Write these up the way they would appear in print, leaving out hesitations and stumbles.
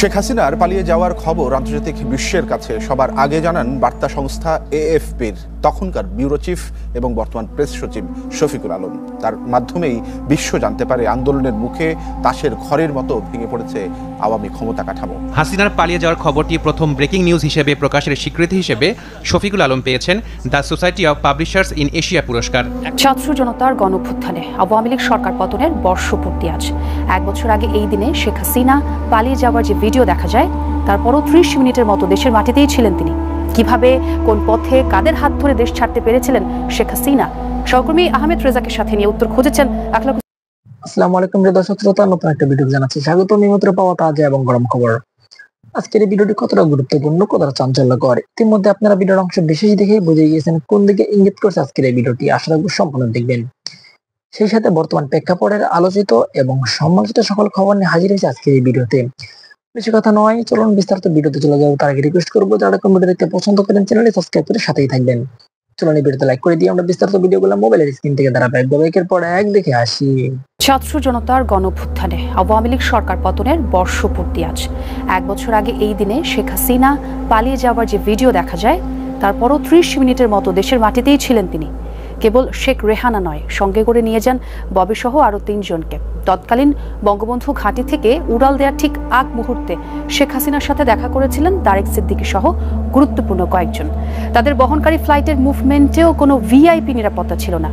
শেখ হাসিনার পালিয়ে যাওয়ার খবর আন্তর্জাতিক বিশ্বের কাছে সবার আগে জানান বার্তা সংস্থা এএফপির তখনকার ব্যুরো চিফ এবং বর্তমান প্রেস সচিব শফিকুল আলম। তার মাধ্যমেই বিশ্ব জানতে পারে আন্দোলনের মুখে তাসের ঘরের মতো ভেঙে পড়েছে আওয়ামী ক্ষমতা কাঠামো। হাসিনার পালিয়ে যাওয়ার খবরটি প্রথম ব্রেকিং নিউজ হিসেবে প্রকাশের স্বীকৃতি হিসেবে শফিকুল আলম পেয়েছেন the society of publishers in Asia পুরস্কার। ছাত্র জনতার গণঅভ্যুত্থানে আওয়ামী লীগ সরকার পতনের বর্ষপূর্তি আজ। এক বছর আগে এই দিনে শেখ হাসিনা পালিয়ে যাওয়ার যে ভিডিও দেখা যায়, তারপরও 30 মিনিটের মতো দেশের মাটিতেই ছিলেন তিনি। কিভাবে, কোন পথে, কাদের হাত ধরে দেশ ছাড়তে পেরেছিলেন শেখ হাসিনা? সহকর্মী আহমেদ রেজাকে সাথে নিয়ে উত্তর খুঁজেছেন আখলাক। আসসালামু আলাইকুম দর্শক শ্রোতা, নতুন একটা ভিডিও জানাচ্ছি স্বাগত। নিয়মিত পাওয়া তাজা এবং গরম খবর। আজকের এই ভিডিওটি কতটা গুরুত্বপূর্ণ, কতটা চাঞ্চল্যকর, ইতিমধ্যে আপনারা ভিডিওর অংশ বিশেষ দেখেই বুঝে গিয়েছেন কোন দিকে ইঙ্গিত করছে আজকের এই ভিডিওটি। আশা রাখবো সম্পূর্ণ দেখবেন। সেই সাথে বর্তমান প্রেক্ষাপটের আলোচিত এবং সমালোচিত সকল খবর নিয়ে হাজির হয়েছে আজকের এই ভিডিওতে। বেশি কথা নয়, চলুন বিস্তারিত ভিডিওতে চলে যাবো। তার আগে রিকোয়েস্ট করবো, যারা ভিডিও দেখতে পছন্দ করেন চ্যানেলটি সাবস্ক্রাইব করে সাথেই থাকবেন। চলুন এই ভিডিওতে লাইক করে দিয়ে আমরা বিস্তারিত ভিডিওগুলো মোবাইলের স্ক্রিন থেকে ধারাবাহিকভাবে একের পর এক দেখে আসি। ছাত্র জনতার গণঅভ্যুত্থানে আওয়ামী লীগ সরকার পতনের বর্ষপূর্তি আজ। এক বছর আগে এই দিনে শেখ হাসিনা পালিয়ে যাওয়ার যে ভিডিও দেখা যায়, তারপরও 30 মিনিটের মতো দেশের মাটিতেই ছিলেন তিনি। কেবল শেখ রেহানা নয়, সঙ্গে করে নিয়ে যান ববি সহ আরো 3 জনকে। তৎকালীন বঙ্গবন্ধু ঘাঁটি থেকে উড়াল দেওয়ার ঠিক আগ মুহূর্তে শেখ হাসিনার সাথে দেখা করেছিলেন তারেক সিদ্দিকী সহ গুরুত্বপূর্ণ কয়েকজন। তাদের বহনকারী ফ্লাইটের মুভমেন্টেও কোনো ভিআইপি নিরাপত্তা ছিল না।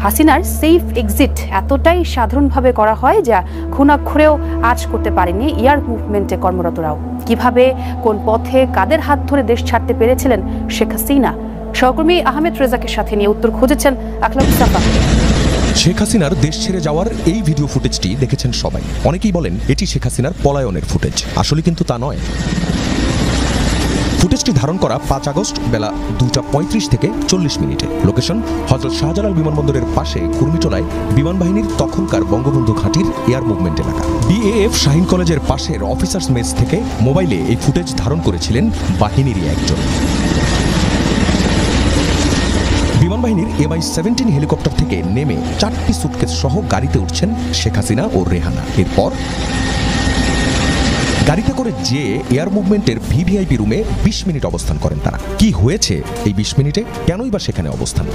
হাসিনার সেফ এক্সিট এতটাই সাধারণভাবে করা হয় যা খুনাক্ষরেও আজ করতে পারেনি এয়ার মুভমেন্টে কর্মরতরাও। কিভাবে, কোন পথে, কাদের হাত ধরে দেশ ছাড়তে পেরেছিলেন শেখ হাসিনা? সহকর্মী আহমেদ রেজাকে সাথে নিয়ে উত্তর খুঁজেছেন আখলাক। শেখ হাসিনার দেশ ছেড়ে যাওয়ার এই ভিডিও ফুটেজটি দেখেছেন সবাই। অনেকেই বলেন এটি শেখ হাসিনার পলায়নের ফুটেজ, আসলে কিন্তু তা নয়। ফুটেজটি ধারণ করা 5 আগস্ট বেলা 2:35 থেকে 40 মিনিটে। লোকেশন হযরত শাহজালাল বিমানবন্দরের পাশে কুর্মিটোলায় বিমান বাহিনীর তখনকার বঙ্গবন্ধু ঘাঁটির এয়ার মুভমেন্ট এলাকা। বিএএফ শাহীন কলেজের পাশের অফিসার্স মেস থেকে মোবাইলে এই ফুটেজ ধারণ করেছিলেন বাহিনীরই একজন। বিমান বাহিনীর MI-17 হেলিকপ্টার থেকে নেমে 4টি সুটকেস সহ গাড়িতে উঠছেন শেখ হাসিনা ও রেহানা। এরপর গাড়িতে করে যে এয়ার মুভমেন্টের ভিভিআইপি রুমে 20 মিনিট অবস্থান করেন তারা। কি হয়েছে এই 20 মিনিটে, কেনই বা সেখানে অবস্থান?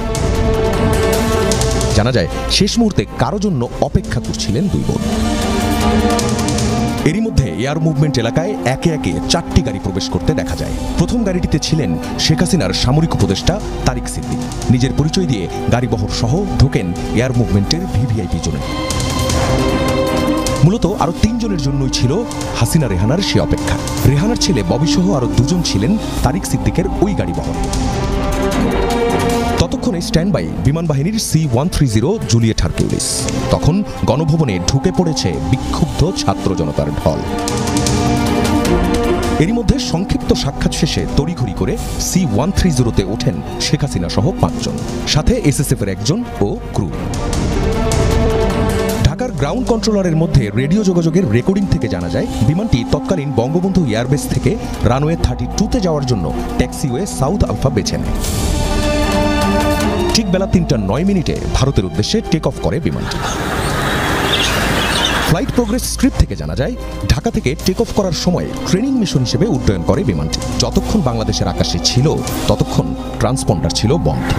জানা যায় শেষ মুহূর্তে কারো জন্য অপেক্ষা করছিলেন 2 বোন। এরই মধ্যে এয়ার মুভমেন্ট এলাকায় একে একে 4টি গাড়ি প্রবেশ করতে দেখা যায়। প্রথম গাড়িটিতে ছিলেন শেখ হাসিনার সামরিক উপদেষ্টা তারেক সিদ্দিক। নিজের পরিচয় দিয়ে গাড়িবহর সহ ঢোকেন এয়ার মুভমেন্টের ভিভিআইপি জোনে। মূলত আরো 3 জনের জন্যই ছিল হাসিনা রেহানার সে অপেক্ষা। রেহানার ছেলে ববি সহ আরো 2 জন ছিলেন তারেক সিদ্দিকের ওই গাড়িবহর। ততক্ষণে স্ট্যান্ড বাই বিমান বাহিনীর C-130 জুলিয়েট হারকিউলিস। তখন গণভবনে ঢুকে পড়েছে বিক্ষুব্ধ ছাত্র জনতার ঢল। এরই মধ্যে সংক্ষিপ্ত সাক্ষাৎ শেষে তড়িঘড়ি করে C-130-তে ওঠেন শেখ হাসিনা সহ 5 জন, সাথে SSF-এর 1 জন ও ক্রু। ঢাকার গ্রাউন্ড কন্ট্রোলারের মধ্যে রেডিও যোগাযোগের রেকর্ডিং থেকে জানা যায় বিমানটি তৎকালীন বঙ্গবন্ধু এয়ারবেস থেকে রানওয়ে 32-তে যাওয়ার জন্য ট্যাক্সিওয়ে সাউথ আলফা বেছে নেয়। ঠিক বেলা 3:09 মিনিটে ভারতের উদ্দেশ্যে টেক অফ করে বিমানটি। ফ্লাইট প্রোগ্রেস স্ক্রিপ্ট থেকে জানা যায় ঢাকা থেকে টেক অফ করার সময় ট্রেনিং মিশন হিসেবে উড্ডয়ন করে বিমানটি। যতক্ষণ বাংলাদেশের আকাশে ছিল ততক্ষণ ট্রান্সপন্ডার ছিল বন্ধ।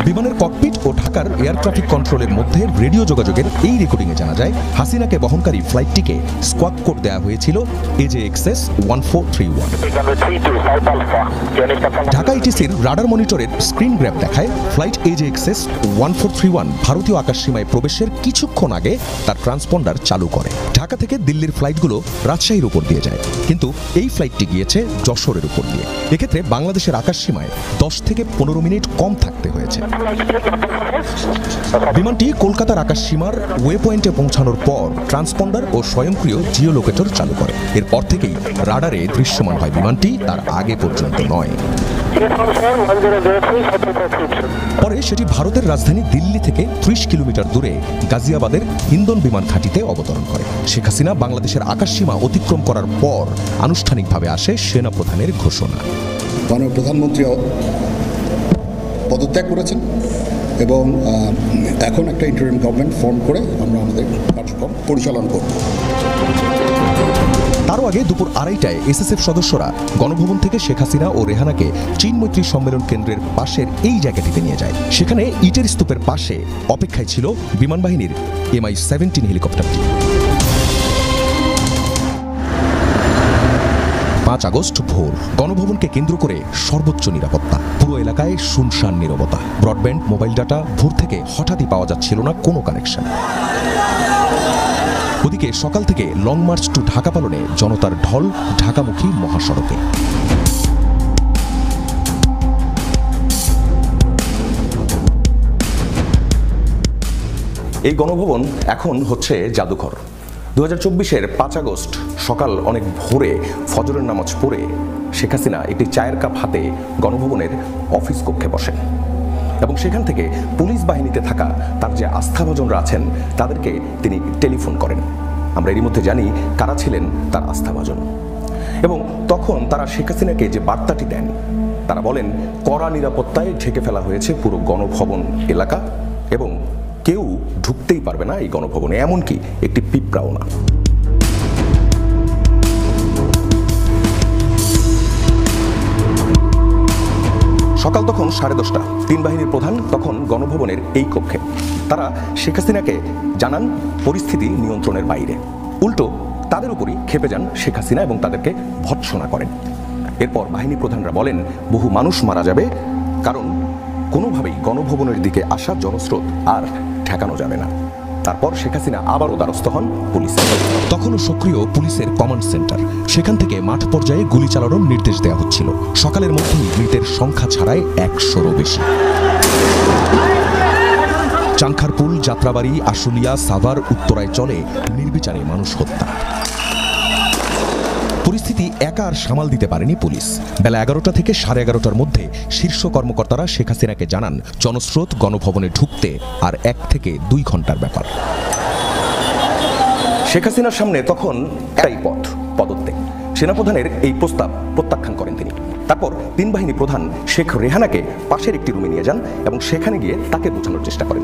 বিমানের ককপিট ও ঢাকার এয়ার ট্রাফিক কন্ট্রোলের মধ্যে রেডিও যোগাযোগের এই রেকর্ডিংয়ে জানা যায় হাসিনাকে বহনকারী ফ্লাইটটিকে স্কোয়াড কোড দেওয়া হয়েছিল AJXS 1431। ঢাকা ইটিসির রাডার মনিটরের স্ক্রিন গ্র্যাব দেখায় ফ্লাইট AJXS 1431 ভারতীয় আকাশসীমায় প্রবেশের কিছুক্ষণ আগে তার ট্রান্সপন্ডার চালু করে। ঢাকা থেকে দিল্লির ফ্লাইটগুলো রাজশাহীর উপর দিয়ে যায়, কিন্তু এই ফ্লাইটটি গিয়েছে যশোরের উপর দিয়ে। এক্ষেত্রে বাংলাদেশের আকাশসীমায় 10 থেকে 15 মিনিট কম থাকতে হয়েছে। বিমানটি কলকাতার আকাশসীমার ওয়ে পয়েন্টে পৌঁছানোর পর ট্রান্সপন্ডার ও স্বয়ংক্রিয় জিও লোকেটর চালু করে। এরপর থেকেই রাডারে দৃশ্যমান হয় বিমানটি, তার আগে পর্যন্ত নয়। পরে সেটি ভারতের রাজধানী দিল্লি থেকে 30 কিলোমিটার দূরে গাজিয়াবাদের হিন্দন বিমান ঘাঁটিতে অবতরণ করে। শেখ হাসিনা বাংলাদেশের আকাশসীমা অতিক্রম করার পর আনুষ্ঠানিকভাবে আসে সেনাপ্রধানের ঘোষণা। মাননীয় প্রধানমন্ত্রী পদত্যাগ করেছেন এবং এখন একটা ইন্টারিম গভর্নমেন্ট ফর্ম করে আমরা আমাদের কার্যক্রম পরিচালনা করব। তারও আগে দুপুর 2:30টায় এসএসএফ সদস্যরা গণভবন থেকে শেখ হাসিনা ও রেহানাকে চীন মৈত্রী সম্মেলন কেন্দ্রের পাশের এই জায়গাটিতে নিয়ে যায়। সেখানে ইটের স্তূপের পাশে অপেক্ষায় ছিল বিমান বাহিনীর MI-17 হেলিকপ্টারটি। 5 আগস্ট ভোর, গণভবনকে কেন্দ্র করে সর্বোচ্চ নিরাপত্তা, পুরো এলাকায় শুনশান নীরবতা। ব্রডব্যান্ড, মোবাইল ডাটা ভোর থেকে হঠাৎই পাওয়া যাচ্ছিল না কোনো কানেকশন। ওদিকে সকাল থেকে লং মার্চ টু ঢাকা পালনে জনতার ঢল ঢাকামুখী মহাসড়কে। এই গণভবন এখন হচ্ছে জাদুঘর। 2024-এর 5 আগস্ট সকাল অনেক ভোরে ফজরের নামাজ পড়ে শেখ হাসিনা একটি চায়ের কাপ হাতে গণভবনের অফিস কক্ষে বসেন এবং সেখান থেকে পুলিশ বাহিনীতে থাকা তার যে আস্থাভাজনরা আছেন তাদেরকে তিনি টেলিফোন করেন। আমরা এরই মধ্যে জানি কারা ছিলেন তার আস্থাভাজন, এবং তখন তারা শেখ হাসিনাকে যে বার্তাটি দেন, তারা বলেন কড়া নিরাপত্তায় ঢেকে ফেলা হয়েছে পুরো গণভবন এলাকা এবং কেউ ঢুকতেই পারবে না এই গণভবনে, এমনকি একটি পিঁপড়াও না। সকাল তখন 10:30। 3 বাহিনীর প্রধান তখন গণভবনের এই কক্ষে। তারা শেখ হাসিনাকে জানান পরিস্থিতি নিয়ন্ত্রণের বাইরে। উল্টো তাদের উপরই ক্ষেপে যান শেখ হাসিনা এবং তাদেরকে ভৎসনা করেন। এরপর বাহিনী প্রধানরা বলেন বহু মানুষ মারা যাবে, কারণ কোনোভাবেই গণভবনের দিকে আসা জনস্রোত আর ঠেকানো যাবে না। তারপর শেখ হাসিনা আবারও দ্বারস্থ হন পুলিশের। তখনও সক্রিয় পুলিশের কমান্ড সেন্টার। সেখান থেকে মাঠ পর্যায়ে গুলি চালানোর নির্দেশ দেওয়া হচ্ছিল। সকালের মধ্যেই মৃতের সংখ্যা ছাড়ায় 100-রও বেশি। চাংখারপুল, যাত্রাবাড়ি, আশুলিয়া, সাভার, উত্তরায় চলে নির্বিচারে মানুষ হত্যা। পরিস্থিতি একা আর সামাল দিতে পারেনি পুলিশ। বেলা 11টা থেকে 11:30টার মধ্যে শীর্ষ কর্মকর্তারা শেখ হাসিনাকে জানান জনস্রোত গণভবনে ঢুকতে আর 1 থেকে 2 ঘন্টার ব্যাপার। শেখ হাসিনার সামনে তখন একটাই পথ, পদত্যাগ। সেনাপ্রধানের এই প্রস্তাব প্রত্যাখ্যান করেন তিনি। তারপর 3 বাহিনী প্রধান শেখ রেহানাকে পাশের একটি রুমে নিয়ে যান এবং সেখানে গিয়ে তাকে বোঝানোর চেষ্টা করেন।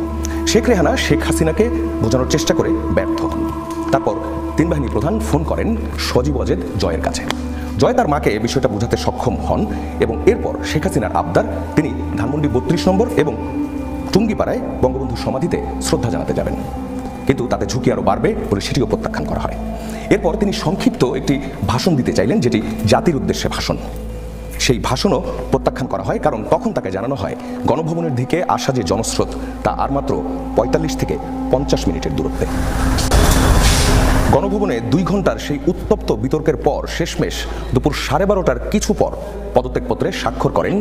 শেখ রেহানা শেখ হাসিনাকে বোঝানোর চেষ্টা করে ব্যর্থ হন। তারপর 3 বাহিনী প্রধান ফোন করেন সজীব ওয়াজেদ জয়ের কাছে। জয় তার মাকে বিষয়টা বোঝাতে সক্ষম হন এবং এরপর শেখ হাসিনার আবদার তিনি ধানমন্ডি 32 নম্বর এবং টুঙ্গিপাড়ায় বঙ্গবন্ধুর সমাধিতে শ্রদ্ধা জানাতে যাবেন, কিন্তু তাতে ঝুঁকি আরও বাড়বে বলে সেটিও প্রত্যাখ্যান করা হয়। এরপর তিনি সংক্ষিপ্ত একটি ভাষণ দিতে চাইলেন, যেটি জাতির উদ্দেশ্যে ভাষণ। সেই ভাষণও প্রত্যাখ্যান করা হয়, কারণ তখন তাকে জানানো হয় গণভবনের দিকে আসা যে জনস্রোত তা আর মাত্র 45 থেকে 50 মিনিটের দূরত্বে। গণভবনে 2 ঘন্টার সেই উত্তপ্ত বিতর্কের পর শেষমেশ দুপুর 12:30টার কিছু পর পদত্যাগপত্রে স্বাক্ষর করেন।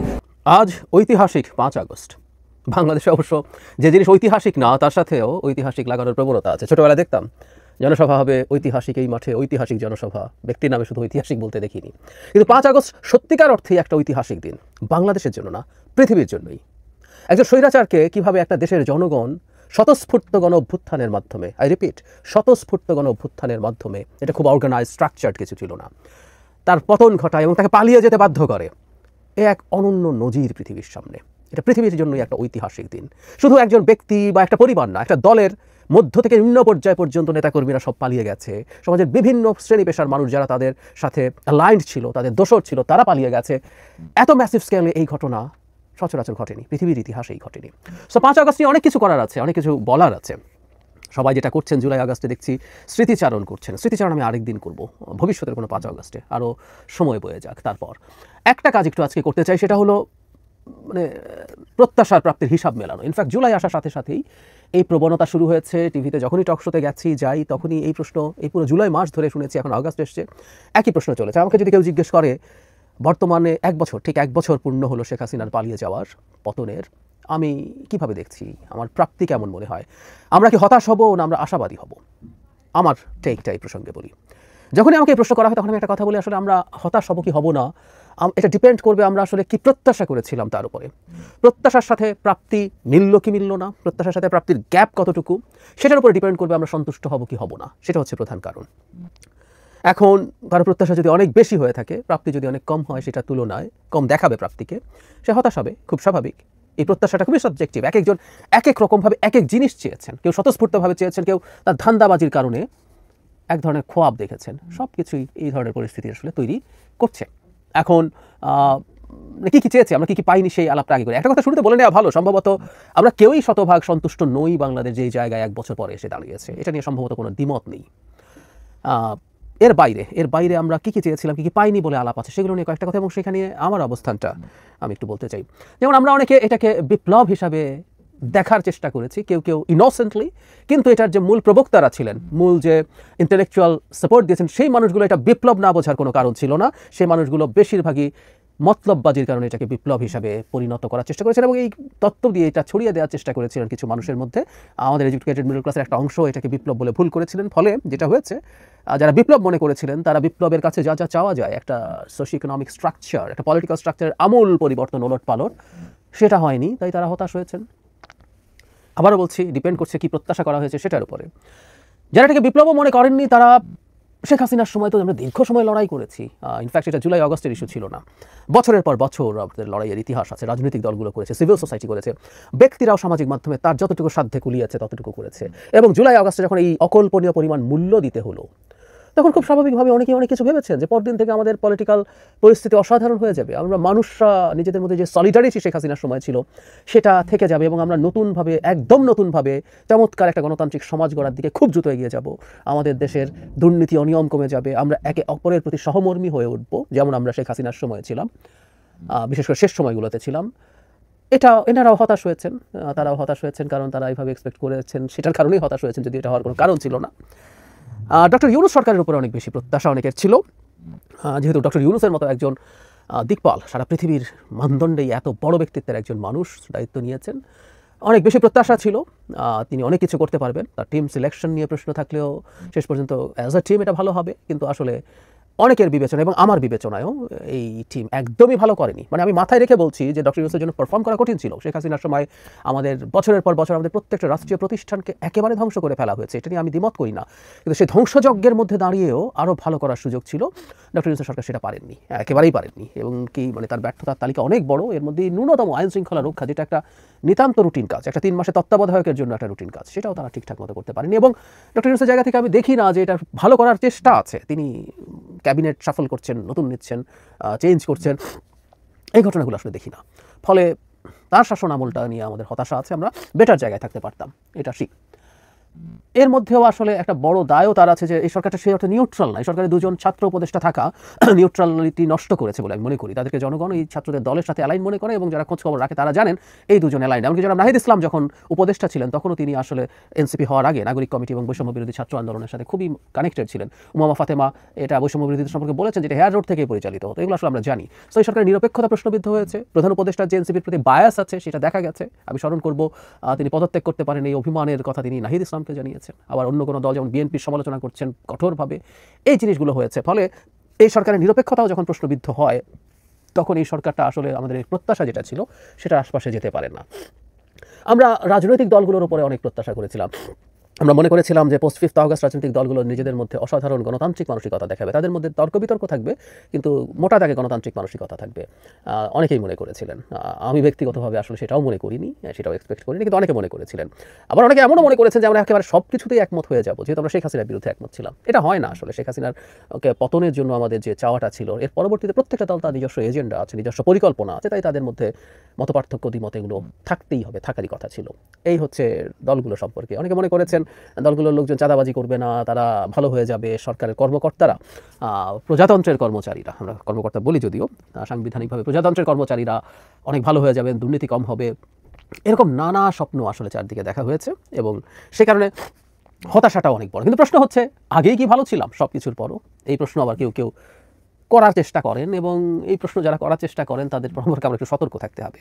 আজ ঐতিহাসিক 5 আগস্ট। বাংলাদেশে অবশ্য যে জিনিস ঐতিহাসিক না তার সাথেও ঐতিহাসিক লাগানোর প্রবণতা আছে। ছোটবেলায় দেখতাম জনসভা হবে ঐতিহাসিক, এই মাঠে ঐতিহাসিক জনসভা, ব্যক্তির নামে শুধু ঐতিহাসিক বলতে দেখিনি। কিন্তু 5 আগস্ট সত্যিকার অর্থেই একটা ঐতিহাসিক দিন, বাংলাদেশের জন্য না, পৃথিবীর জন্যই। একজন স্বৈরাচারকে কিভাবে একটা দেশের জনগণ স্বতঃস্ফূর্ত গণ অভ্যুত্থানের মাধ্যমে, আই রিপিট, স্বতঃস্ফূর্ত গণ অভ্যুত্থানের মাধ্যমে, এটা খুব অর্গানাইজ স্ট্রাকচার্ড কিছু ছিল না, তার পতন ঘটায় এবং তাকে পালিয়ে যেতে বাধ্য করে, এ এক অনন্য নজির পৃথিবীর সামনে। এটা পৃথিবীর জন্যই একটা ঐতিহাসিক দিন। শুধু একজন ব্যক্তি বা একটা পরিবার না, একটা দলের মধ্য থেকে নিম্ন পর্যায় পর্যন্ত নেতাকর্মীরা সব পালিয়ে গেছে। সমাজের বিভিন্ন শ্রেণী পেশার মানুষ যারা তাদের সাথে অ্যালাইন্ড ছিল, তাদের দোসর ছিল, তারা পালিয়ে গেছে। এত ম্যাসিভ স্কেলে এই ঘটনা সচরাচর ঘটেনি, পৃথিবীর ইতিহাসেই ঘটেনি। সো 5 আগস্ট নিয়ে অনেক কিছু করার আছে, অনেক কিছু বলার আছে। সবাই যেটা করছেন জুলাই আগস্টে দেখছি স্মৃতিচারণ করছেন। স্মৃতিচারণ আমি আরেকদিন করব, ভবিষ্যতের কোনো 5 আগস্টে, আরও সময় বয়ে যাক। তারপর একটা কাজ একটু আজকে করতে চাই, সেটা হলো মানে প্রত্যাশার প্রাপ্তির হিসাব মেলানো। ইনফ্যাক্ট জুলাই আসার সাথে সাথেই এই প্রবণতা শুরু হয়েছে। টিভিতে যখনই টক শোতে যাই তখনই এই প্রশ্ন, এই পুরো জুলাই মাস ধরে শুনেছি, এখন আগস্ট এসছে, একই প্রশ্ন চলেছে। আমাকে যদি কেউ জিজ্ঞেস করে বর্তমানে 1 বছর, ঠিক 1 বছর পূর্ণ হলো শেখ হাসিনার পালিয়ে যাওয়ার, পতনের, আমি কিভাবে দেখছি, আমার প্রাপ্তি কেমন মনে হয়, আমরা কি হতাশ হব না আমরা আশাবাদী হব? আমার টেকটা এই প্রসঙ্গে বলি। যখনই আমাকে এই প্রশ্ন করা হয় তখন আমি একটা কথা বলি, আসলে আমরা হতাশ হব কি হব না, এটা ডিপেন্ড করবে আমরা আসলে কি প্রত্যাশা করেছিলাম তার উপরে। প্রত্যাশার সাথে প্রাপ্তি মিলল কি মিলল না, প্রত্যাশার সাথে প্রাপ্তির গ্যাপ কতটুকু, সেটার উপরে ডিপেন্ড করবে আমরা সন্তুষ্ট হব কি হব না। সেটা হচ্ছে প্রধান কারণ। এখন কারো প্রত্যাশা যদি অনেক বেশি হয়ে থাকে, প্রাপ্তি যদি অনেক কম হয়, সেটা তুলনায় কম দেখাবে প্রাপ্তিকে, সে হতাশ হবে, খুব স্বাভাবিক। এই প্রত্যাশাটা খুবই সাবজেক্টিভ। এক একজন এক এক রকমভাবে এক এক জিনিস চেয়েছেন। কেউ স্বতঃস্ফূর্তভাবে চেয়েছেন, কেউ তার ধান্দাবাজির কারণে এক ধরনের খোয়াব দেখেছেন। সব কিছুই এই ধরনের পরিস্থিতি আসলে তৈরি করছে। এখন কী কী চেয়েছি, আমরা কী কী পাইনি সেই আলাপটা আগে করে একটা কথা শুরুতে বলে নেওয়া ভালো। সম্ভবত আমরা কেউই শতভাগ সন্তুষ্ট নই বাংলাদেশ যেই জায়গায় 1 বছর পরে এসে দাঁড়িয়েছে, এটা নিয়ে সম্ভবত কোনো দ্বিমত নেই। এর বাইরে আমরা কী কী চেয়েছিলাম, কী কী পাইনি বলে আলাপ আছে, সেগুলো নিয়ে কয়েকটা কথা এবং সেখানে আমার অবস্থানটা আমি একটু বলতে চাই। যেমন আমরা অনেকে এটাকে বিপ্লব হিসাবে দেখার চেষ্টা করেছি, কেউ কেউ ইনোসেন্টলি, কিন্তু এটার যে মূল প্রবক্তারা ছিলেন, মূল যে ইন্টেলেকচুয়াল সাপোর্ট দিয়েছেন, সেই মানুষগুলো এটা বিপ্লব না বোঝার কোনো কারণ ছিল না। সেই মানুষগুলো বেশিরভাগই মতলববাজির কারণে এটাকে বিপ্লব হিসাবে পরিণত করার চেষ্টা করেছেন এবং এই তত্ত্ব দিয়ে এটা ছড়িয়ে দেওয়ার চেষ্টা করেছিলেন কিছু মানুষের মধ্যে। আমাদের এডুকেটেড মিডল ক্লাসের একটা অংশ এটাকে বিপ্লব বলে ভুল করেছিলেন। ফলে যেটা হয়েছে, যারা বিপ্লব মনে করেছিলেন তারা বিপ্লবের কাছে যা যা চাওয়া যায়, একটা সোশিও ইকোনমিক স্ট্রাকচার, একটা পলিটিক্যাল স্ট্রাকচারের আমূল পরিবর্তন, ওলট পালট, সেটা হয়নি, তাই তারা হতাশ হয়েছেন। আবারও বলছি, ডিপেন্ড করছে কি প্রত্যাশা করা হয়েছে সেটার উপরে। যারা এটাকে বিপ্লবও মনে করেননি তারা শেখ হাসিনার সময় তো আমরা দীর্ঘ সময় লড়াই করেছি। ইনফ্যাক্ট এটা জুলাই আগস্টের ইস্যু ছিল না, বছরের পর বছর আমাদের লড়াইয়ের ইতিহাস আছে। রাজনৈতিক দলগুলো করেছে, সিভিল সোসাইটি করেছে, ব্যক্তিরাও সামাজিক মাধ্যমে তার যতটুকু সাধ্যে কুলিয়েছে ততটুকু করেছে। এবং জুলাই আগস্টে যখন এই অকল্পনীয় পরিমাণ মূল্য দিতে হলো, তখন খুব স্বাভাবিকভাবে অনেকেই অনেক কিছু ভেবেছেন যে পরদিন থেকে আমাদের পলিটিক্যাল পরিস্থিতি অসাধারণ হয়ে যাবে, আমরা মানুষরা নিজেদের মধ্যে যে সলিডারিটি শেখ হাসিনার সময় ছিল সেটা থেকে যাবে এবং আমরা নতুনভাবে, একদম নতুনভাবে চমৎকার একটা গণতান্ত্রিক সমাজ গড়ার দিকে খুব দ্রুত এগিয়ে যাব। আমাদের দেশের দুর্নীতি অনিয়ম কমে যাবে, আমরা একে অপরের প্রতি সহমর্মী হয়ে উঠব, যেমন আমরা শেখ হাসিনার সময় ছিলাম, বিশেষ করে শেষ সময়গুলোতে ছিলাম। এনারাও হতাশ হয়েছেন, তারাও হতাশ হয়েছেন, কারণ তারা এইভাবে এক্সপেক্ট করেছেন, সেটার কারণেই হতাশ হয়েছেন, যদি এটা হওয়ার কোনো কারণ ছিল না। ডক্টর ইউনূস সরকারের উপরে অনেক বেশি প্রত্যাশা অনেকের ছিল, যেহেতু ডক্টর ইউনূসের মতো একজন দিকপাল, সারা পৃথিবীর মানদণ্ডেই এত বড় ব্যক্তিত্বের একজন মানুষ দায়িত্ব নিয়েছেন, অনেক বেশি প্রত্যাশা ছিল তিনি অনেক কিছু করতে পারবেন। তার টিম সিলেকশন নিয়ে প্রশ্ন থাকলেও শেষ পর্যন্ত অ্যাজ আ টিম এটা ভালো হবে, কিন্তু আসলে অনেকের বিবেচনা এবং আমার বিবেচনায়ও এই টিম একদমই ভালো করেনি। মানে আমি মাথায় রেখে বলছি যে ডক্টর ইউনূসের জন্য পারফর্ম করা কঠিন ছিল। শেখ হাসিনার সময় আমাদের বছরের পর বছর আমাদের প্রত্যেকটা রাষ্ট্রীয় প্রতিষ্ঠানকে একেবারে ধ্বংস করে ফেলা হয়েছে, এটা নিয়ে আমি দ্বিমত করি না, কিন্তু সেই ধ্বংসযজ্ঞের মধ্যে দাঁড়িয়েও আরও ভালো করার সুযোগ ছিল। ডক্টর ইউনূস সরকার সেটা পারেননি, একেবারেই পারেননি, এবং কি মানে তার ব্যর্থতার তালিকা অনেক বড়। এর মধ্যে ন্যূনতম আইন শৃঙ্খলা রক্ষা, যেটা একটা নিতান্ত রুটিন কাজ, একটা 3 মাসে তত্ত্বাবধায়কের জন্য একটা রুটিন কাজ, সেটাও তারা ঠিকঠাক মতো করতে পারেনি। এবং ডক্টর ইউনূসের জায়গা থেকে আমি দেখি না যে এটা ভালো করার চেষ্টা আছে। তিনি ক্যাবিনেট শাফল করছেন, নতুন নিচ্ছেন, চেঞ্জ করছেন, এই ঘটনাগুলো আসলে দেখি না। ফলে তার শাসন আমলটা নিয়ে আমাদের হতাশা আছে, আমরা বেটার জায়গায় থাকতে পারতাম, এটা ঠিক। এর মধ্যেও আসলে একটা বড় দায়ও তার আছে যে এই সরকারটা সেই অর্থে নিউট্রাল না। এই সরকারের 2জন ছাত্র উপদেষ্টা থাকা নিউট্রালিটি নষ্ট করেছে বলে আমি মনে করি। তাদেরকে জনগণ এই ছাত্রদের দলের সাথে অ্যালাইন মনে করে, এবং যারা খোঁজ খবর রাখে তারা জানেন এই 2জন অ্যালাইন। এমনকি জনাব নাহিদ ইসলাম যখন উপদেষ্টা ছিলেন তখনও তিনি আসলে এনসিপি হওয়ার আগে নাগরিক কমিটি এবং বৈষম্য বিরোধী ছাত্র আন্দোলনের সাথে খুবই কানেক্টেড ছিলেন। উমামা ফাতেমা এটা বৈষম্য বিরোধী সম্পর্কে বলেছেন যেটা হেয়ার রোড থেকেই পরিচালিত হতো, এগুলো আসলে আমরা জানি। তো এই সরকারের নিরপেক্ষতা প্রশ্নবিদ্ধ হয়েছে, প্রধান উপদেষ্টার যে এনসিপির প্রতি বায়াস আছে সেটা দেখা গেছে। আমি স্মরণ করব তিনি পদত্যাগ করতে পারেন, এই অভিমানের কথা তিনি নাহিদ ইসলামকে জানিয়েছেন। আবার অন্য কোনো দল যেমন বিএনপির সমালোচনা করছেন কঠোরভাবে, এই জিনিসগুলো হয়েছে। ফলে এই সরকারের নিরপেক্ষতাও যখন প্রশ্নবিদ্ধ হয় তখন এই সরকারটা আসলে আমাদের এই প্রত্যাশা যেটা ছিল সেটার আশপাশে যেতে পারে না। আমরা রাজনৈতিক দলগুলোর উপরে অনেক প্রত্যাশা করেছিলাম। আমরা মনে করেছিলাম যে পোস্ট 5 আগস্ট রাজনৈতিক দলগুলো নিজেদের মধ্যে অসাধারণ গণতান্ত্রিক মানসিকতা দেখাবে, তাদের মধ্যে তর্ক বিতর্ক থাকবে কিন্তু মোটা দাগে গণতান্ত্রিক মানসিকতা থাকবে। অনেকেই মনে করেছিলেন, আমি ব্যক্তিগতভাবে আসলে সেটাও মনে করিনি, সেটাও এক্সপেক্ট করিনি, কিন্তু অনেকে মনে করেছিলেন। আবার অনেকে এমনও মনে করেছেন যে আমরা একেবারে সব কিছুতেই একমত হয়ে যাবো, যেহেতু আমরা শেখ হাসিনার বিরুদ্ধে একমত ছিলাম। এটা হয় না আসলে। শেখ হাসিনার পতনের জন্য আমাদের যে চাওয়াটা ছিল, এর পরবর্তীতে প্রত্যেকটা দল তার নিজস্ব এজেন্ডা আছে, নিজস্ব পরিকল্পনা আছে, তাই তাদের মধ্যে মতপার্থক্য দ্বিমত এগুলো থাকতেই হবে, থাকারই কথা ছিল। এই হচ্ছে দলগুলো সম্পর্কে। অনেকে মনে করেছেন দলগুলোর লোকজন চাঁদাবাজি করবে না, তারা ভালো হয়ে যাবে, সরকারের কর্মকর্তারা, প্রজাতন্ত্রের কর্মচারীরা, আমরা কর্মকর্তা বলি যদিও সাংবিধানিকভাবে, প্রজাতন্ত্রের কর্মচারীরা অনেক ভালো হয়ে যাবেন, দুর্নীতি কম হবে, এরকম নানা স্বপ্ন আসলে চারদিকে দেখা হয়েছে এবং সে কারণে হতাশাটা অনেক বড়। কিন্তু প্রশ্ন হচ্ছে, আগেই কি ভালো ছিলাম সব কিছুর পরও? এই প্রশ্ন আবার কেউ কেউ করার চেষ্টা করেন, এবং এই প্রশ্ন যারা করার চেষ্টা করেন তাদের সম্পর্কে আমরা একটু সতর্ক থাকতে হবে।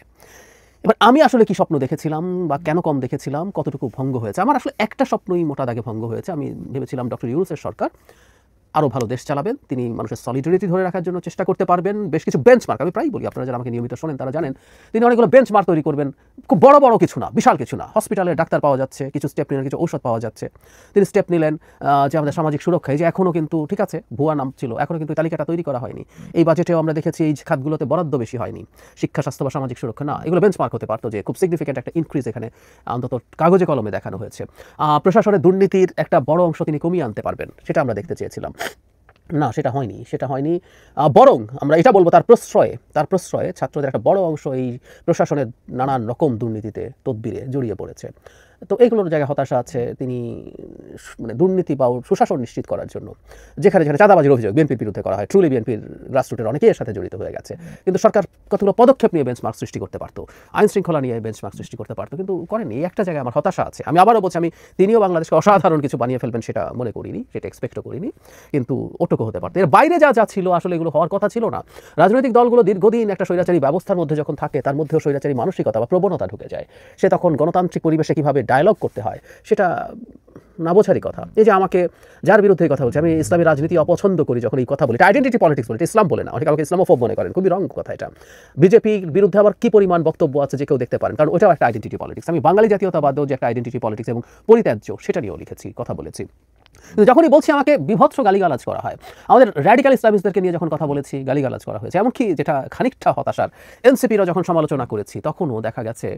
এবার আমি আসলে কি স্বপ্ন দেখেছিলাম বা কেন কম দেখেছিলাম, কতটুকু ভঙ্গ হয়েছে? আমার আসলে একটা স্বপ্নই মোটা দাগে ভঙ্গ হয়েছে। আমি ভেবেছিলাম ডক্টর ইউনূসের সরকার আরও ভালো দেশ চালাবেন, তিনি মানুষের সলিডারিটি ধরে রাখার জন্য চেষ্টা করতে পারবেন। বেশ কিছু বেঞ্চমার্ক আমি প্রায় বলি, আপনারা যারা আমাকে নিয়মিত শোনেন তারা জানেন, তিনি অনেকগুলো বেঞ্চমার্ক তৈরি করবেন। খুব বড় বড় কিছু না, বিশাল কিছু না, হসপিটালে ডাক্তার পাওয়া যাচ্ছে, কিছু স্টেপ নিলেন, কিছু ঔষধ পাওয়া যাচ্ছে। তিনি স্টেপ নিলেন যে আমাদের সামাজিক সুরক্ষায়, যে এখনও কিন্তু ঠিক আছে ভুয়া নাম ছিল, এখনও কিন্তু তালিকাটা তৈরি করা হয়নি। এই বাজেটেও আমরা দেখেছি এই খাতগুলোতে বরাদ্দ বেশি হয়নি, শিক্ষা, স্বাস্থ্য বা সামাজিক সুরক্ষা না, এগুলো বেঞ্চমার্ক হতে পারতো যে খুব সিগনিফিক্যান্ট একটা ইনক্রিজ এখানে অন্তত কাগজে কলমে দেখানো হয়েছে। প্রশাসনের দুর্নীতির একটা বড় অংশ তিনি কমিয়ে আনতে পারবেন, সেটা আমরা দেখতে চেয়েছিলাম। না, সেটা হয়নি। বরং আমরা এটা বলবো তার প্রশ্রয়ে ছাত্রদের একটা বড় অংশ এই প্রশাসনের নানান রকম দুর্নীতিতে তদবিরে জড়িয়ে পড়েছে। তো এইগুলোর জায়গায় হতাশা আছে। তিনি মানে দুর্নীতি বা সুশাসন নিশ্চিত করার জন্য যেখানে চাঁদাবাজির অভিযোগ বিএনপির বিরুদ্ধে করা হয়, ট্রুলি বিএনপির গ্রাসরুটের অনেকেই এর সাথে জড়িত হয়ে গেছে, কিন্তু সরকার কতগুলো পদক্ষেপ নিয়ে বেঞ্চমার্ক সৃষ্টি করতে পারতো, আইন শৃঙ্খলা নিয়ে বেঞ্চমার্ক সৃষ্টি করতে পারতো, কিন্তু করেনি। এই একটা জায়গায় আমার হতাশা আছে। আমি আবারও বলছি, তিনিও বাংলাদেশকে অসাধারণ কিছু বানিয়ে ফেলবেন সেটা মনে করিনি, সেটা এক্সপেক্টও করিনি, কিন্তু ওটুকু হতে পারতো। এর বাইরে যা ছিল আসলে এগুলো হওয়ার কথা ছিল না। রাজনৈতিক দলগুলো দীর্ঘদিন একটা স্বৈরাচারী ব্যবস্থার মধ্যে যখন থাকে, তার মধ্যেও স্বৈরাচারী মানসিকতা বা প্রবণতা ঢুকে যায়। সে তখন গণতান্ত্রিক পরিবেশে কীভাবে ডায়ালগ করতে হয় সেটা না বোঝারই কথা। এই যে আমাকে যার বিরুদ্ধে কথা বলছে, আমি ইসলামী রাজনীতি অপছন্দ করি যখন এই কথা বলি, এটা আইডেন্টিটি পলিটিক্স বলি, ইসলাম বলে না, অনেকে আমাকে ইসলামোফোব মনে করেন, খুবই রং কথা এটা। বিজেপির বিরুদ্ধে আবার কি পরিমাণ বক্তব্য আছে যে কেউ দেখতে পারেন, কারণ ওটাও একটা আইডেন্টিটি পলিটিক্স। আমি বাঙালি জাতীয়তাবাদও যে একটা আইডেন্টিটি পলিটিক্স এবং পরিত্যাজ্য সেটা নিয়েও লিখেছি, কথা বলেছি। কিন্তু যখনই বলছি আমাকে বিভৎস গালিগালাজ করা হয়, আমাদের র্যাডিক্যাল ইসলামিস্টদেরকে নিয়ে যখন কথা বলেছি গালিগালাজ করা হয়েছে, এমনকি যেটা খানিকটা হতাশার এনসিপিরও যখন সমালোচনা করেছি তখনও দেখা গেছে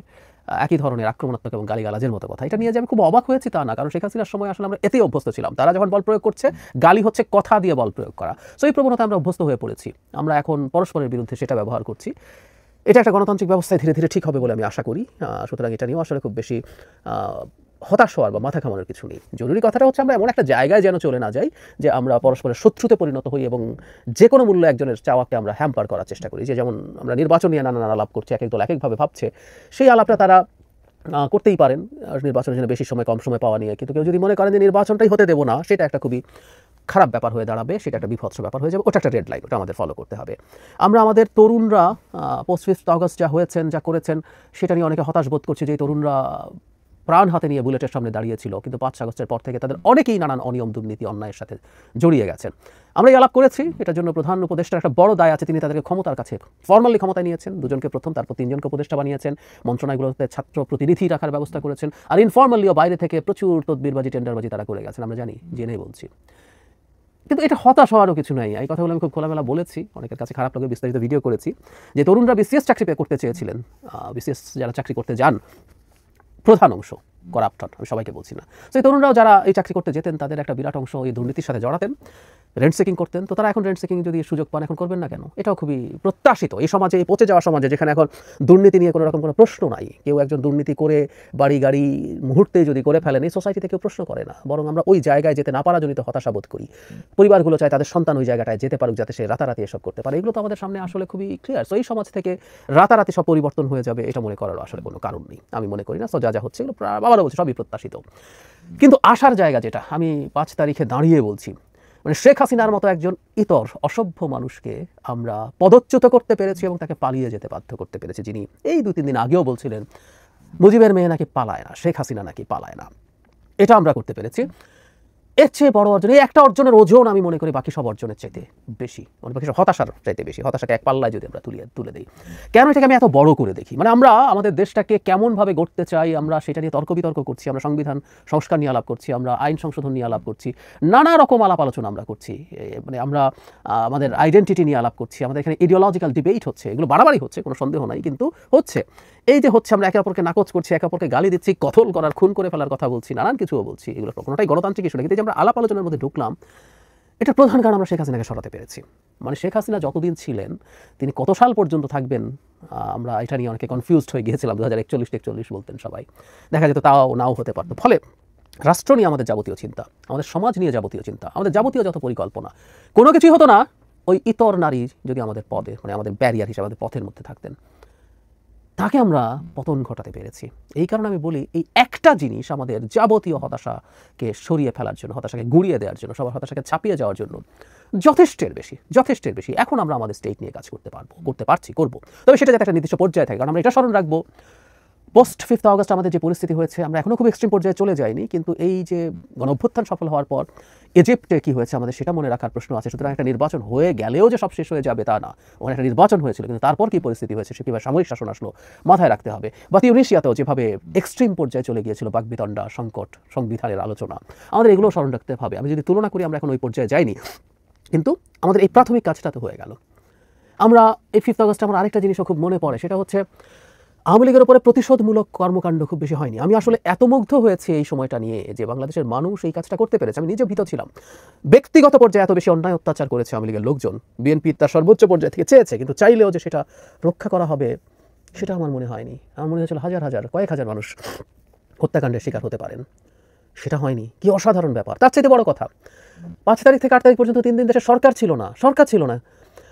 একই ধরনের আক্রমণাত্মক এবং গালিগালাজের মতো কথা। এটা নিয়ে যে আমি খুব অবাক হয়েছি তা না, কারণ শেখ হাসিনার সময় আসলে আমরা এতেই অভ্যস্ত ছিলাম। তারা যখন বল প্রয়োগ করছে, গালি হচ্ছে কথা দিয়ে বল প্রয়োগ করা। সো এই প্রবণতা আমরা অভ্যস্ত হয়ে পড়েছি, আমরা এখন পরস্পরের বিরুদ্ধে সেটা ব্যবহার করছি। এটা একটা গণতান্ত্রিক ব্যবস্থায় ধীরে ধীরে ঠিক হবে বলে আমি আশা করি। সুতরাং এটা নিয়েও আসলে খুব বেশি হতাশ হওয়ার বা মাথা ঘামানোর কিছু নেই। জরুরি কথাটা হচ্ছে আমরা এমন একটা জায়গায় যেন চলে না যাই যে আমরা পরস্পরের শত্রুতে পরিণত হই এবং যে কোনো মূল্যে একজনের চাওয়াকে আমরা হ্যাম্পার করার চেষ্টা করি। যে যেমন আমরা নির্বাচন নিয়ে নানান আলাপ করছি, এক এক দল এক একভাবে ভাবছে, সেই আলাপটা তারা করতেই পারেন নির্বাচনের জন্য বেশি সময় কম সময় পাওয়া নিয়ে, কিন্তু কেউ যদি মনে করেন যে নির্বাচনটাই হতে দেবো না, সেটা একটা খুবই খারাপ ব্যাপার হয়ে দাঁড়াবে, সেটা একটা বিভৎস ব্যাপার হয়ে যাবে। ওটা একটা রেড লাইন, ওটা আমাদের ফলো করতে হবে। আমরা আমাদের তরুণরা পোস্ট 5 আগস্ট যা হয়েছেন, যা করেছেন, সেটা নিয়ে অনেকে হতাশ বোধ করছে যে এই তরুণরা প্রাণ হাতে নিয়ে বুলেটের সামনে দাঁড়িয়েছিল, কিন্তু 5 আগস্টের পর থেকে তাদের অনেকেই নানান অনিয়ম, দুর্নীতি, অন্যায়ের সাথে জড়িয়ে গেছেন। আমরা এই আলাপ করেছি, এটার জন্য প্রধান উপদেষ্টার একটা বড় দায় আছে। তিনি তাদেরকে ক্ষমতার কাছে ফর্মালি ক্ষমতায় নিয়েছেন, 2 জনকে প্রথম, তারপর 3 জনকে উপদেষ্টা বানিয়েছেন, মন্ত্রণালয়গুলোতে ছাত্র প্রতিনিধি রাখার ব্যবস্থা করেছেন, আর ইনফর্মালিও বাইরে থেকে প্রচুর তদবিরবাজি, টেন্ডারবাজি তারা করে গেছেন, আমরা জানি, জেনেই বলছি। কিন্তু এটা হতাশ হওয়ারও কিছু নাই। এই কথাগুলো আমি খুব খোলামেলা বলেছি, অনেকের কাছে খারাপ লাগে, বিস্তারিত ভিডিও করেছি যে তরুণরা বিসিএস চাকরি করতে চেয়েছিলেন। বিসিএস যারা চাকরি করতে যান, প্রধান অংশ করাপ্টন, আমি সবাইকে বলছি না। তো এই তরুণরাও যারা এই চাকরি করতে যেতেন, তাদের একটা বিরাট অংশ এই দুর্নীতির সাথে জড়াতেন, রেন্ট সেকিং করতেন। তো তারা এখন রেন্ট সেকিং যদি সুযোগ পান, এখন করবেন না কেন? এটাও খুবই প্রত্যাশিত এই সমাজে, এই পচে যাওয়া সমাজে, যেখানে এখন দুর্নীতি নিয়ে কোনো রকম কোনো প্রশ্ন নাই। কেউ একজন দুর্নীতি করে বাড়ি গাড়ি মুহূর্তেই যদি করে ফেলেন, এই সোসাইটিতে কেউ প্রশ্ন করে না, বরং আমরা ওই জায়গায় যেতে না পারা জনিত হতাশা বোধ করি। পরিবারগুলো চায় তাদের সন্তান ওই জায়গাটায় যেতে পারুক, যাতে সে রাতারাতি এসব করতে পারে। এগুলো তো আমাদের সামনে আসলে খুবই ক্লিয়ার। সো এই সমাজ থেকে রাতারাতি সব পরিবর্তন হয়ে যাবে, এটা মনে করার আসলে কোনো কারণ নেই, আমি মনে করি না। সো যা হচ্ছে এগুলো আবারও বলছি সবই প্রত্যাশিত। কিন্তু আসার জায়গা যেটা আমি 5 তারিখে দাঁড়িয়ে বলছি, মানে শেখ হাসিনার মতো একজন ইতর অসভ্য মানুষকে আমরা পদচ্যুত করতে পেরেছি এবং তাকে পালিয়ে যেতে বাধ্য করতে পেরেছি, যিনি এই 2-3 দিন আগেও বলছিলেন মুজিবের মেয়ে নাকি পালায় না, শেখ হাসিনা নাকি পালায় না। এটা আমরা করতে পেরেছি। এর চেয়ে বড় অর্জন, এই একটা অর্জনের ওজন আমি মনে করি বাকি সব অর্জনের চাইতে বেশি, মানে বাকি সব হতাশার চাইতে বেশি। হতাশাকে এক পাল্লায় যদি আমরা তুলে দিই, কেন এটাকে আমি এত বড় করে দেখি? মানে আমরা আমাদের দেশটাকে কেমনভাবে গড়তে চাই, আমরা সেটা নিয়ে তর্ক বিতর্ক করছি, আমরা সংবিধান সংস্কার নিয়ে আলাপ করছি, আমরা আইন সংশোধন নিয়ে আলাপ করছি, নানা রকম আলাপ আলোচনা আমরা করছি, মানে আমরা আমাদের আইডেন্টিটি নিয়ে আলাপ করছি, আমাদের এখানে ইডিওলজিক্যাল ডিবেট হচ্ছে, এগুলো বাড়াবাড়ি হচ্ছে, কোনো সন্দেহ নাই, কিন্তু হচ্ছে। এই যে হচ্ছে, আমরা একে অপরকে নাকচ করছি, একে অপরকে গালি দিচ্ছি, কতল করার, খুন করে ফেলার কথা বলছি, নানান কিছুও বলছি, এগুলো কোনোটাই গণতান্ত্রিক ইস্যু না। কিন্তু আমরা আলাপ আলোচনার মধ্যে ঢুকলাম, এটা প্রধান কারণ আমরা শেখ হাসিনাকে সরাতে পেরেছি। মানে শেখ হাসিনা যতদিন ছিলেন, তিনি কত সাল পর্যন্ত থাকবেন, আমরা এটা নিয়ে অনেকে কনফিউজড হয়ে গিয়েছিলাম। 2041 বলতেন সবাই, দেখা যেত তাও নাও হতে পারতো। ফলে রাষ্ট্র নিয়ে আমাদের যাবতীয় চিন্তা, আমাদের সমাজ নিয়ে যাবতীয় চিন্তা, আমাদের যাবতীয় যত পরিকল্পনা, কোনো কিছুই হতো না ওই ইতর নারী যদি আমাদের পদে, মানে আমাদের ব্যারিয়ার হিসেবে আমাদের পথের মধ্যে থাকতেন। তাকে আমরা পতন ঘটাতে পেরেছি। এই কারণে আমি বলি, এই একটা জিনিস আমাদের যাবতীয় হতাশাকে সরিয়ে ফেলার জন্য, হতাশাকে গুড়িয়ে দেওয়ার জন্য, সবার হতাশাকে ছাপিয়ে যাওয়ার জন্য যথেষ্টের বেশি এখন আমরা আমাদের স্টেট নিয়ে কাজ করতে পারছি, করবো। তবে সেটা যাতে একটা নির্দিষ্ট পর্যায়ে থাকে। কারণ আমরা এটা স্মরণ রাখবো, পোস্ট 5th অগস্ট আমাদের যে পরিস্থিতি হয়েছে, আমরা এখনও খুব এক্সট্রিম পর্যায়ে চলে যাইনি, কিন্তু এই যে গণঅভ্যুত্থান সফল হওয়ার পর ইজিপ্টে কি হয়েছে আমাদের সেটা মনে রাখার প্রশ্ন আছে। সুতরাং একটা নির্বাচন হয়ে গেলেও যে সব শেষ হয়ে যাবে তা না, ওখানে একটা নির্বাচন হয়েছিল, কিন্তু তারপর কি পরিস্থিতি হয়েছে, সে কীভাবে সামরিক শাসন আসলো মাথায় রাখতে হবে। বা তিউনিসিয়াতেও যেভাবে এক্সট্রিম পর্যায়ে চলে গিয়েছিল বাকবিতণ্ডা, সংকট, সংবিধানের আলোচনা, আমাদের এগুলো স্মরণ রাখতে হবে। আমি যদি তুলনা করি, আমরা এখন ওই পর্যায়ে যাইনি, কিন্তু আমাদের এই প্রাথমিক কাজটা তো হয়ে গেল। আমরা এই 5th অগস্টে আমার আরেকটা জিনিসও খুব মনে পড়ে, সেটা হচ্ছে আওয়ামী লীগের উপরে প্রতিশোধমূলক কর্মকাণ্ড খুব বেশি হয়নি। আমি আসলে এত মুগ্ধ হয়েছে এই সময়টা নিয়ে যে বাংলাদেশের মানুষ এই কাজটা করতে পেরেছে। আমি নিজে ভীত ছিলাম, ব্যক্তিগত পর্যায়ে এত বেশি অন্যায় অত্যাচার করেছে আওয়ামী লীগের লোকজন, বিএনপি তার সর্বোচ্চ পর্যায়ে থেকে চেয়েছে, কিন্তু চাইলেও যে সেটা রক্ষা করা হবে সেটা আমার মনে হয়নি। আমার মনে হয়েছিল হাজার হাজার, কয়েক হাজার মানুষ হত্যাকাণ্ডের শিকার হতে পারেন, সেটা হয়নি। কি অসাধারণ ব্যাপার! তার চাইতে বড় কথা, 5 তারিখ থেকে 8 তারিখ পর্যন্ত 3 দিন দেশে সরকার ছিল না।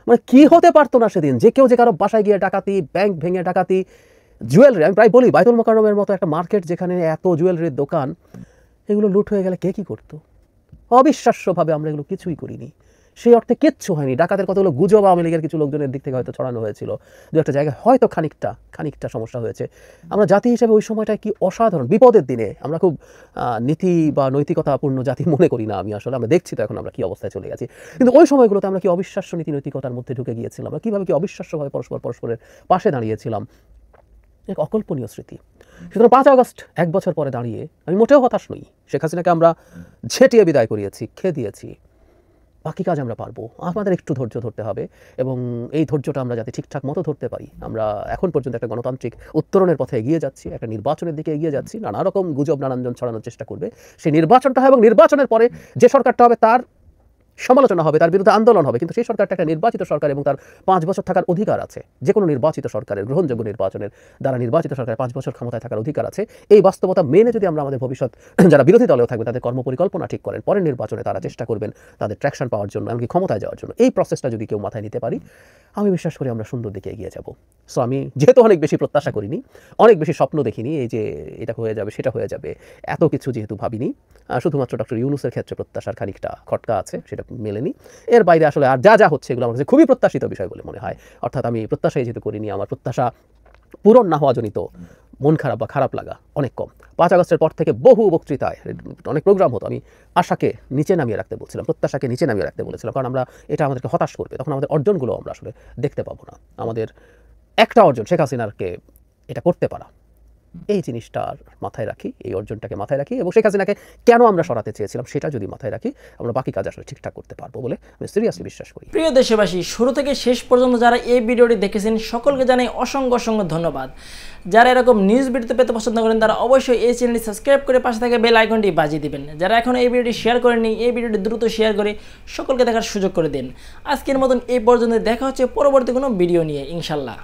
মানে কি হতে পারতো না সেদিন, যে কেউ যে কারো বাসায় গিয়ে ডাকাতি, ব্যাংক ভেঙে ডাকাতি, জুয়েলারি, আমি প্রায় বলি বাইতুল মোকাররমের মতো একটা মার্কেট যেখানে এত জুয়েলারির দোকান, এগুলো লুট হয়ে গেলে কে কী করতো? অবিশ্বাস্যভাবে আমরা এগুলো কিছুই করিনি, সেই অর্থে কিচ্ছু হয়নি। ডাকাতের কতগুলো গুজব আওয়ামী লীগের কিছু লোকজনের দিক থেকে হয়তো ছড়ানো হয়েছিল, দু একটা জায়গায় হয়তো খানিকটা সমস্যা হয়েছে। আমরা জাতি হিসেবে ওই সময়টায় কি অসাধারণ, বিপদের দিনে আমরা খুব নীতি বা নৈতিকতাপূর্ণ জাতি মনে করি না আমি আসলে, আমরা দেখছি তো এখন আমরা কি অবস্থায় চলে গেছি, কিন্তু ওই সময়গুলোতে আমরা কি অবিশ্বাস্য নীতি নৈতিকতার মধ্যে ঢুকে গিয়েছিলাম, আমরা কীভাবে কি অবিশ্বাস্যভাবে পরস্পরের পাশে দাঁড়িয়েছিলাম, এক অকল্পনীয় স্মৃতি। সুতরাং 5 আগস্ট 1 বছর পরে দাঁড়িয়ে আমি মোটেও হতাশ নই। শেখ হাসিনাকে আমরা ঝেঁটিয়ে বিদায় করিয়েছি, খেয়ে দিয়েছি, বাকি কাজ আমরা পারবো। আমাদের একটু ধৈর্য ধরতে হবে, এবং এই ধৈর্যটা আমরা যাতে ঠিকঠাক মতো ধরতে পারি। আমরা এখন পর্যন্ত একটা গণতান্ত্রিক উত্তরণের পথে এগিয়ে যাচ্ছি, একটা নির্বাচনের দিকে এগিয়ে যাচ্ছি। নানা রকম গুজব নানানজন ছড়ানোর চেষ্টা করবে, সেই নির্বাচনটা হয় এবং নির্বাচনের পরে যে সরকারটা হবে তার সমালোচনা হবে, তার বিরুদ্ধে আন্দোলন হবে, কিন্তু সেই সরকারটা একটা নির্বাচিত সরকার এবং তার 5 বছর থাকার অধিকার আছে। যে কোনো নির্বাচিত সরকারের, গ্রহণযোগ্য নির্বাচনের দ্বারা নির্বাচিত সরকারের 5 বছর ক্ষমতায় থাকার অধিকার আছে। এই বাস্তবতা মেনে যদি আমরা আমাদের ভবিষ্যৎ, যারা বিরোধী দলেও থাকবে তাদের কর্মপরিকল্পনা ঠিক করেন, পরের নির্বাচনে তারা চেষ্টা করবেন তাদের ট্র্যাকশন পাওয়ার জন্য, এমনকি ক্ষমতায় যাওয়ার জন্য, এই প্রসেসটা যদি কেউ মাথায় নিতে পারি, আমি বিশ্বাস করি আমরা সুন্দর দিকে এগিয়ে যাব। সো আমি যেহেতু অনেক বেশি প্রত্যাশা করিনি, অনেক বেশি স্বপ্ন দেখিনি, এই যে এটা হয়ে যাবে সেটা হয়ে যাবে, এত কিছু যেহেতু ভাবিনি, শুধুমাত্র ডক্টর ইউনূসের ক্ষেত্রে প্রত্যাশার খানিকটা খটকা আছে, সেটা মেলেনি। এর বাইরে আসলে আর যা হচ্ছে এগুলো আমার কাছে খুবই প্রত্যাশিত বিষয় বলে মনে হয়। অর্থাৎ আমি প্রত্যাশাই যেহেতু করিনি, আমার প্রত্যাশা পূরণ না হওয়া জনিত মন খারাপ বা খারাপ লাগা অনেক কম। 5 আগস্টের পর থেকে বহু বক্তৃতায় অনেক প্রোগ্রাম হতো, আমি আশাকে নিচে নামিয়ে রাখতে বলছিলাম, প্রত্যাশাকে নিচে নামিয়ে রাখতে বলেছিলাম, কারণ আমরা এটা আমাদেরকে হতাশ করবে, তখন আমাদের অর্জনগুলো আমরা আসলে দেখতে পাবো না। আমাদের একটা অর্জন শেখ হাসিনাকে এটা করতে পারা, এই জিনিসটার মাথায় রাখি, এই অর্জনটাকে মাথায় রাখি, এবং শেখ হাসিনাকে কেন আমরা সরাতে চেয়েছিলাম সেটা যদি মাথায় রাখি, আমরা বাকি কাজ আসলে ঠিকঠাক করতে পারবো বলে আমি সিরিয়াসলি বিশ্বাস করি। প্রিয় দেশবাসী, শুরু থেকে শেষ পর্যন্ত যারা এই ভিডিওটি দেখেছেন সকলকে জানাই অসংখ্য ধন্যবাদ। যারা এরকম নিউজ ভিডিও পেতে পছন্দ করেন তারা অবশ্যই এই চ্যানেলটি সাবস্ক্রাইব করে পাশে থাকা বেল আইকনটি বাজিয়ে দিবেন। যারা এখন এই ভিডিওটি শেয়ার করেননি, এই ভিডিওটি দ্রুত শেয়ার করে সকলকে দেখার সুযোগ করে দিন। আজকের মতন এই পর্যন্ত, দেখা হচ্ছে পরবর্তী কোনো ভিডিও নিয়ে ইনশাল্লাহ।